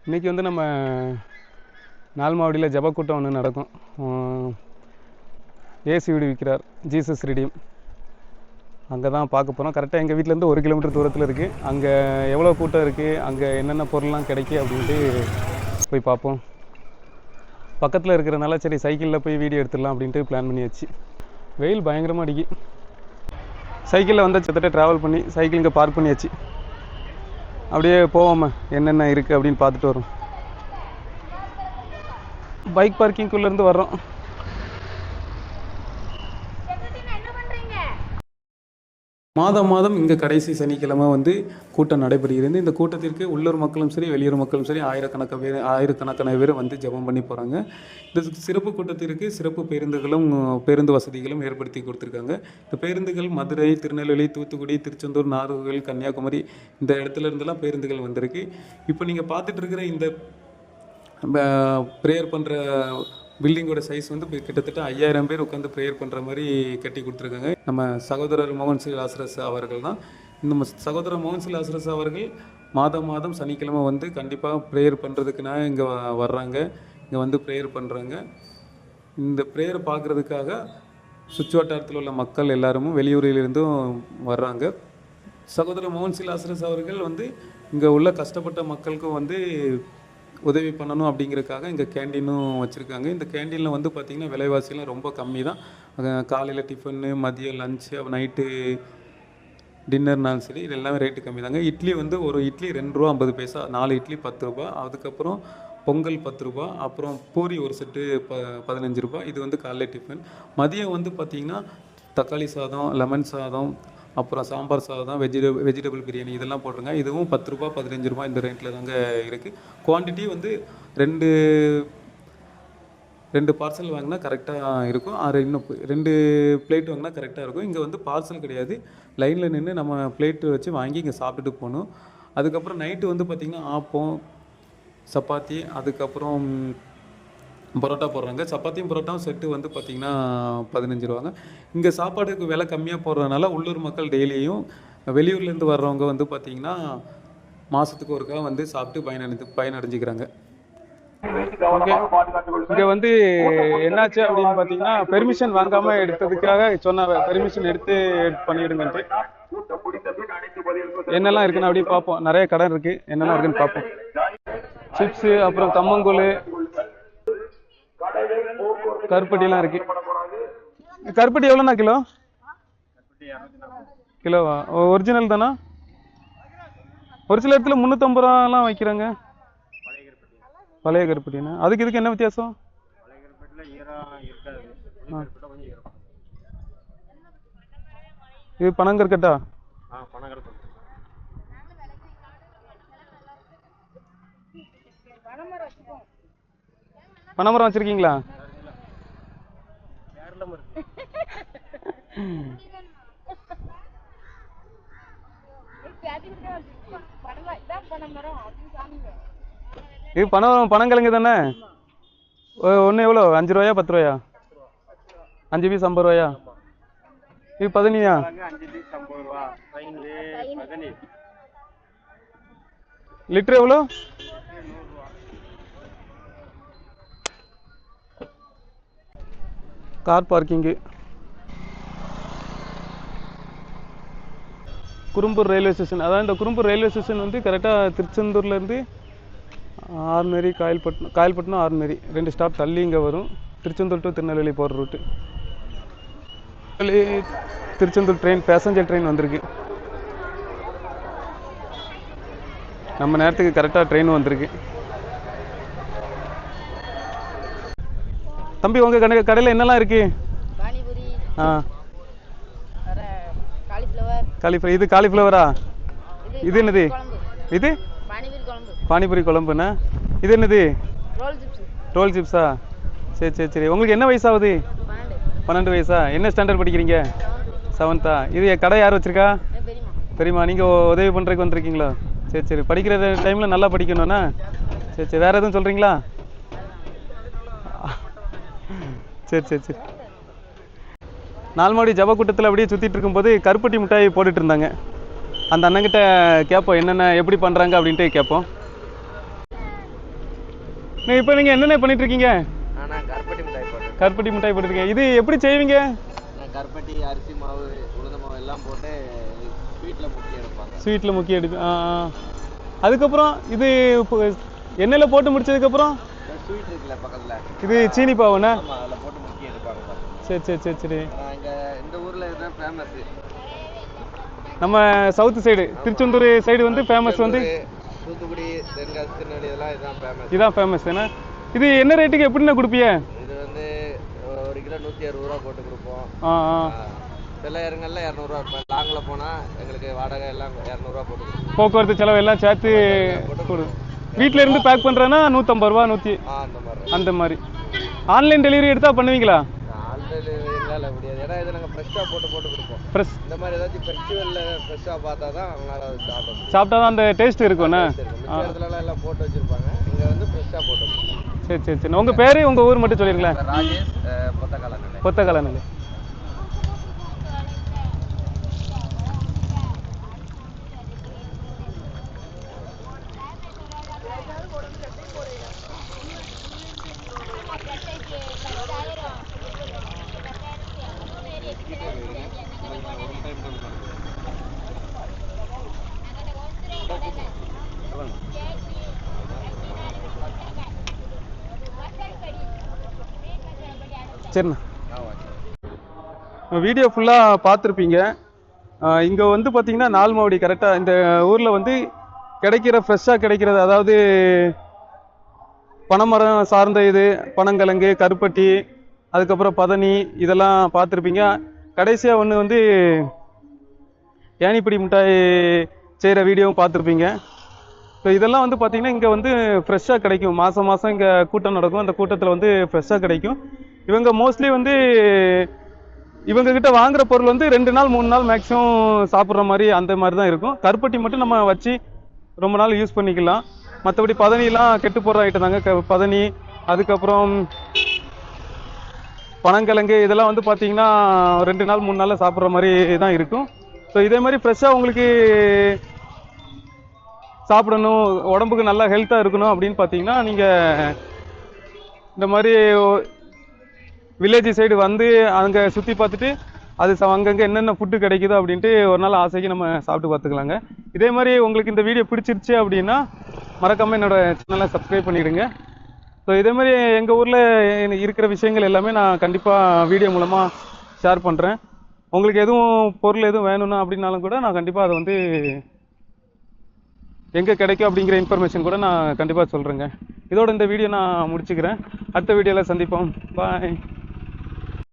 இன்றைக்கி வந்து நம்ம நால்மாவடியில் ஜப கூட்டம் ஒன்று நடக்கும். ஏசு வீடு விற்கிறார், ஜீசஸ் ரெடீம். அங்கே தான் பார்க்க போகிறோம். கரெக்டாக எங்கள் வீட்டிலேருந்து 1 கிலோமீட்டர் தூரத்தில் இருக்குது. அங்கே எவ்வளோ கூட்டம் இருக்குது, அங்கே என்னென்ன பொருள்லாம் கிடைக்கும் அப்படின்ட்டு போய் பார்ப்போம். பக்கத்தில் இருக்கிறனால சரி சைக்கிளில் போய் வீடியோ எடுத்துடலாம் அப்படின்ட்டு பிளான் பண்ணியாச்சு. வெயில் பயங்கரமாக அடிக்கி. சைக்கிளில் வந்து கிட்டத்தட்ட ட்ராவல் பண்ணி சைக்கிள் இங்கே பார்க் பண்ணியாச்சு. அப்படியே போவோம்மா, என்னென்ன இருக்குது அப்படின்னு பார்த்துட்டு வரோம். பைக் பார்க்கிங்குள்ளேருந்து வர்றோம். மாதம் இங்கே கடைசி சனிக்கிழமை வந்து கூட்டம் நடைபெறுகிறது. இந்த கூட்டத்திற்கு உள்ளூர் மக்களும் சரி வெளியூர் மக்களும் சரி ஆயிரக்கணக்கான பேர் வந்து ஜெபம் பண்ணி போகிறாங்க. இந்த சிறப்பு கூட்டத்திற்கு சிறப்பு பேருந்து வசதிகளும் ஏற்படுத்தி கொடுத்துருக்காங்க. இந்த பேருந்துகள் மதுரை, திருநெல்வேலி, தூத்துக்குடி, திருச்செந்தூர், நாகர்கோவில், கன்னியாகுமரி இந்த இடத்துல இருந்தெல்லாம் பேருந்துகள் வந்திருக்கு. இப்போ நீங்கள் பார்த்துட்டு இருக்கிற இந்த ப்ரேயர் பண்ணுற பில்டிங்கோட சைஸ் வந்து கிட்டத்தட்ட 5000 பேர் உட்காந்து ப்ரேயர் பண்ணுற மாதிரி கட்டி கொடுத்துருக்காங்க. நம்ம சகோதரர் மோகன் சி லாசரஸ் அவர்கள் தான். நம்ம சகோதரர் மோகன் சி லாசரஸ் அவர்கள் மாதம் சனிக்கிழமை வந்து கண்டிப்பாக ப்ரேயர் பண்ணுறதுக்குன்னா இங்கே வர்றாங்க. இங்கே வந்து ப்ரேயர் பண்ணுறாங்க. இந்த ப்ரேயர் பார்க்குறதுக்காக சுற்று வட்டாரத்தில் உள்ள மக்கள் எல்லாரும் வெளியூரிலிருந்தும் வர்றாங்க. சகோதரர் மோகன் சி லாசரஸ் அவர்கள் வந்து இங்கே உள்ள கஷ்டப்பட்ட மக்களுக்கும் வந்து உதவி பண்ணணும் அப்படிங்கிறதுக்காக இங்கே கேண்டீனும் வச்சுருக்காங்க. இந்த கேண்டீனில் வந்து பார்த்திங்கன்னா விலைவாசிலாம் ரொம்ப கம்மி தான். காலையில் டிஃபனு, மதியம் லஞ்சு, நைட்டு டின்னர்னாலும் சரி இது எல்லாமே ரேட்டு கம்மி தாங்க. இட்லி வந்து ஒரு இட்லி 2 ரூபா 50 பைசா, 4 இட்லி 10 ரூபா. அதுக்கப்புறம் பொங்கல் 10 ரூபா, அப்புறம் பூரி ஒரு செட்டு 15 ரூபா. இது வந்து காலையில் டிஃபன். மதியம் வந்து பார்த்திங்கன்னா தக்காளி சாதம், லெமன் சாதம், அப்புறம் சாம்பார் சாதம், வெஜிடபிள் பிரியாணி இதெல்லாம் போட்டுருங்க. இதுவும் 10 ரூபா 15 ரூபா இந்த ரேட்டில் தாங்க இருக்குது. குவான்டிட்டி வந்து 2 பார்சல் வாங்கினா கரெக்டாக இருக்கும். இன்னும் 2 பிளேட் வாங்கினா கரெக்டாக இருக்கும். இங்கே வந்து பார்சல் கிடையாது, லைனில் நின்று நம்ம பிளேட்டு வச்சு வாங்கி இங்கே சாப்பிட்டுட்டு போகணும். அதுக்கப்புறம் நைட்டு வந்து பார்த்திங்கன்னா ஆப்பம், சப்பாத்தி, அதுக்கப்புறம் பரோட்டா போடுறாங்க. சப்பாத்தியும் பரோட்டாவும் செட்டு வந்து பார்த்திங்கன்னா 15 ரூபாங்க. இங்கே சாப்பாடுக்கு விலை கம்மியாக போடுறதுனால உள்ளூர் மக்கள் டெய்லியும் வெளியூர்லேருந்து வர்றவங்க வந்து பார்த்திங்கன்னா மாதத்துக்கு ஒருக்கா வந்து சாப்பிட்டு பயனடைஞ்சிக்கிறாங்க. ஓகே, இங்கே வந்து என்னாச்சு அப்படின்னு பார்த்தீங்கன்னா பெர்மிஷன் வாங்காமல் எடுத்ததுக்காக சொன்ன பெர்மிஷன் எடுத்து பண்ணிவிடுங்கன்ட்டு. என்னெல்லாம் இருக்குன்னு அப்படியே பார்ப்போம். நிறைய கடை இருக்குது, என்னெல்லாம் இருக்குன்னு பார்ப்போம். சிப்ஸு, அப்புறம் கம்மங்கூழ், கருப்பட்டிலாம் இருக்கு. கருப்பட்டி எவ்வளோண்ணா கிலோ? கிலோவா? ஒரிஜினல் தானா? ஒரு சில இடத்துல 350 ரூபாலாம் வைக்கிறாங்க. பழைய கருப்பட்டினா அதுக்கு இதுக்கு என்ன வித்தியாசம்? இது பனங்கற்கட்டா? பனைமரம் வச்சிருக்கீங்களா? இது பனங்கிழங்கு தானே? ஒன்று எவ்வளோ? 5 ரூபாயா 10 ரூபாயா? 5 பீஸ் 50 ரூபாயா? இது 15 லிட்டர் எவ்வளோ? Car parking. Kurumbur railway station. அதான் இந்த குறும்பூர் ரயில்வே ஸ்டேஷன் வந்து கரெக்டாக திருச்செந்தூர்லேருந்து ஆறுநெறி, காயல்பட்டினம் ஆறுநெறி 2 ஸ்டாப் தள்ளி இங்கே வரும். திருச்செந்தூர் டு திருநெல்வேலி போகிற route. Tiruchendur train, passenger train வந்திருக்கு. நம்ம நேரத்துக்கு கரெக்டாக ட்ரெயின் வந்திருக்கு. தம்பி, உங்கள் கடையில் என்னெல்லாம் இருக்குது? காலிஃப்ளவர். இது காலிஃப்ளவரா? இது என்னது? இது பானிபூரி குழம்புண்ணா. இது என்னது? ரோல் சிப்ஸா? சரி. உங்களுக்கு என்ன வயசாகுது? 12 வயசா? என்ன ஸ்டாண்டர்ட் படிக்கிறீங்க? 7th. இது கடை யார் வச்சுருக்கா? பெரியம்மா. நீங்கள் உதவி பண்ணுறதுக்கு வந்திருக்கீங்களா? சரி. படிக்கிற டைமில் நல்லா படிக்கணும்ண்ணா. சரி. வேறு எதுவும் சொல்கிறீங்களா? சரி. நால்மாடி ஜப கூட்டத்தில் அப்படியே சுற்றிட்டு இருக்கும்போது கருப்பட்டி மிட்டாய் போட்டுட்டு இருந்தாங்க. அந்த அண்ணங்கிட்ட கேட்போம் என்னென்ன எப்படி பண்ணுறாங்க அப்படின்ட்டு கேட்போம். இப்போ நீங்கள் என்னென்ன பண்ணிட்டு இருக்கீங்க? நான் கருப்பட்டி மிட்டாய் போட்டேன். கருப்பட்டி மிட்டாய் போட்டுருக்கீங்க. இது எப்படி செய்வீங்க? கருப்பட்டி, அரிசி மாவு, உளுந்த மாவு எல்லாம் போட்டு ஸ்வீட்டில் முக்கி எடுப்பாங்க. ஸ்வீட்டில் முக்கி எடுப்பு. அதுக்கப்புறம் இது எண்ணெயில் போட்டு முடிச்சதுக்கப்புறம் ஸ்வீட் இருக்குல்ல பக்கத்தில், இது சீனி பாவுண்ணா? ஆமாம், அதில் போட்டு முக்கி எடுப்பாங்க. சரி சரி சரி சரி. இங்கே இந்த ஊரில் இதுதான் ஃபேமஸ். நம்ம சவுத் சைடு திருச்செந்தூர் சைடு வந்து ஃபேமஸ் வந்து தூத்துக்குடி, தென்காசி, திருநெல்வேலி இதெல்லாம் இதுதான் ஃபேமஸ். இதுதான் ஃபேமஸ் ஏன்னா. இது என்ன ரேட்டுக்கு எப்படின்னா கொடுப்பீங்க? இது வந்து 1 கிலோ 160 ரூபா போட்டு கொடுப்போம். சில இடங்கள்ல 200 ரூபா. லாங்கில் போனால் எங்களுக்கு வாடகை எல்லாம் 200 ரூபா போட்டு கொடுப்போம். போக்குவரத்து செலவு எல்லாம் சேர்த்து கொடு. வீட்டில் இருந்து பேக் பண்ணுறேன்னா 150 ரூபா 100 அந்த மாதிரி. ஆன்லைன் டெலிவரி எடுத்தால் பண்ணுவீங்களா? ஆன்லைன் டெலிவரி எங்களால் முடியாது. ஏன்னா இது நாங்கள் ஃப்ரெஷ்ஷாக போட்டு கொடுப்போம். ஃப்ரெஷ் இந்த மாதிரி ஏதாச்சும் ஃபெஸ்டிவலில் ஃப்ரெஷ்ஷாக பார்த்தா தான் அவங்களால சாப்பிட்டா தான் அந்த டேஸ்ட் இருக்கும்ண்ணா. இடத்துலலாம் எல்லாம் போட்டு வச்சுருப்பாங்க. இங்கே வந்து ஃப்ரெஷ்ஷாக போட்டு. சரி சரி சரி. உங்கள் பேர் உங்கள் ஊர் மட்டும் சொல்லிருங்களேன். ராஜேஷ், பொத்தக்காலநிலை. பொத்தக்காலநிலை. சரிண்ணா. வீடியோ ஃபுல்லாக பார்த்துருப்பீங்க. இங்கே வந்து பார்த்தீங்கன்னா நால்மாவடி கரெக்டாக இந்த ஊரில் வந்து கிடைக்கிற ஃப்ரெஷ்ஷாக கிடைக்கிறது, அதாவது பனைமரம் சார்ந்த இது பனங்கிழங்கு, கருப்பட்டி, அதுக்கப்புறம் பதனி இதெல்லாம் பார்த்துருப்பீங்க. கடைசியாக ஒன்று வந்து ஏணிப்படி மிட்டாய் செய்கிற வீடியோவும் பார்த்துருப்பீங்க. ஸோ இதெல்லாம் வந்து பார்த்திங்கன்னா இங்கே வந்து ஃப்ரெஷ்ஷாக கிடைக்கும். மாதம் மாதம் இங்கே கூட்டம் நடக்கும். அந்த கூட்டத்தில் வந்து ஃப்ரெஷ்ஷாக கிடைக்கும். இவங்க மோஸ்ட்லி வந்து இவங்கக்கிட்ட வாங்குகிற பொருள் வந்து 2 நாள் 3 நாள் மேக்ஸிமம் சாப்பிட்ற மாதிரி அந்த மாதிரி தான் இருக்கும். கருப்பட்டி மட்டும் நம்ம வச்சு ரொம்ப நாள் யூஸ் பண்ணிக்கலாம். மற்றபடி பதனிலாம் கெட்டு போடுற ஐட்டம் தாங்க. பதனி, அதுக்கப்புறம் பனங்கிழங்கு இதெல்லாம் வந்து பார்த்திங்கன்னா 2 நாள் 3 நாளில் சாப்பிட்ற மாதிரி தான் இருக்கும். ஸோ இதே மாதிரி ஃப்ரெஷ்ஷாக உங்களுக்கு சாப்பிடணும், உடம்புக்கு நல்லா ஹெல்த்தாக இருக்கணும் அப்படின்னு பார்த்தீங்கன்னா நீங்கள் இந்த மாதிரி வில்லேஜ் சைடு வந்து அங்கே சுற்றி பார்த்துட்டு அது அங்கங்கே என்னென்ன ஃபுட்டு கிடைக்குதோ அப்படின்ட்டு ஒரு நாள் ஆசைக்கு நம்ம சாப்பிட்டு பார்த்துக்கலாங்க. இதே மாதிரி உங்களுக்கு இந்த வீடியோ பிடிச்சிருச்சு அப்படின்னா மறக்காமல் என்னோடய சேனலை சப்ஸ்கிரைப் பண்ணிவிடுங்க. ஸோ இதே மாதிரி எங்கள் ஊரில் இருக்கிற விஷயங்கள் எல்லாமே நான் கண்டிப்பாக வீடியோ மூலமாக ஷேர் பண்ணுறேன். உங்களுக்கு எதுவும் பொருள் எதுவும் வேணும்னா அப்படின்னாலும் கூட நான் கண்டிப்பாக அதை வந்து எங்கே கிடைக்கும் அப்படிங்கிற இன்ஃபர்மேஷன் கூட நான் கண்டிப்பாக சொல்கிறேங்க. இதோட இந்த வீடியோ நான் முடிச்சுக்கிறேன். அடுத்த வீடியோவில் சந்திப்போம். பாய்.